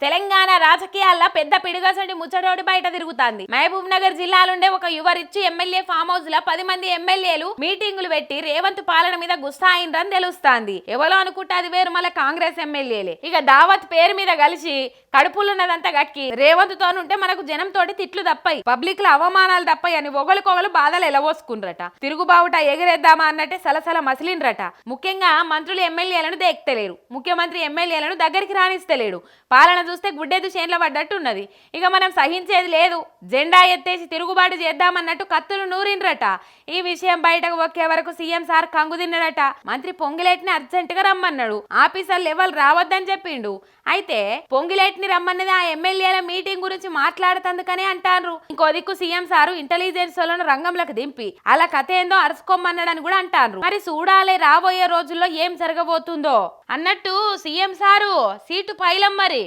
తెలంగాణ రాజకీయాల్లో పెద్ద పిడుగసంటి ముచ్చటోడి బయట తిరుగుతాంది. మహబూబ్ నగర్ జిల్లాలుండే ఒక యువ రిచ్ ఎమ్మెల్యే ఫామ్ హౌస్ లో 10 మంది ఎమ్మెల్యేలు మీటింగులు పెట్టి రేవంత్ పాలన మీద గుస్తాయిండ్రని తెలుస్తాంది. ఎవరో అనుకుంటే అది వేరు మళ్ళీ కాంగ్రెస్ ఎమ్మెల్యేలే. ఇక దావత్ పేరు మీద కలిసి కడుపులున్నదంతా గక్కి రేవంత్ తోనుంటే మనకు జనం తోటి తిట్లు తప్పాయి, పబ్లిక్ లో అవమానాలు తప్పాయి అని ఒకరికొకరు బాధలు ఎలవోసుకుండ్రట. తిరుగుబావుట ఎగిరేద్దామా అన్నట్టే సలసల మసిలిండ్రట. ముఖ్యంగా మంత్రులు ఎమ్మెల్యేలను దేక్తలేరు, ముఖ్యమంత్రి ఎమ్మెల్యేలను దగ్గరికి రాణిస్తలేడు. పాలన చూస్తే గుడ్డెదు చేన్ల పడ్డట్టు ఉన్నది. ఇక మనం సహించేది లేదు, జెండా ఎత్తేసి తిరుగుబాటు చేద్దామన్నట్టు కత్తులు నూరిండ్రట. ఈ విషయం బయటకు వచ్చే వరకు సీఎం సార్ కంగు తిన్నాడట. మంత్రి పొంగిలేటిని అర్జెంటుగా రమ్మన్నాడు. ఆఫీసర్లు ఎవరు రావద్దని చెప్పిండు. అయితే పొంగిలేటిని రమ్మన్నది ఆ ఎమ్మెల్యేల మీటింగ్ గురించి మాట్లాడుతందుకనే అంటారు. ఇంకో దిక్కు సీఎం సారు ఇంటెలిజెన్స్ వాళ్ళను రంగంలోకి దింపి అలా కథ ఏందో అరుసుకోమన్నాడని కూడా అంటారు. మరి చూడాలి రాబోయే రోజుల్లో ఏం జరగబోతుందో అన్నట్టు సీఎం సారు సీటు పైలం మరి.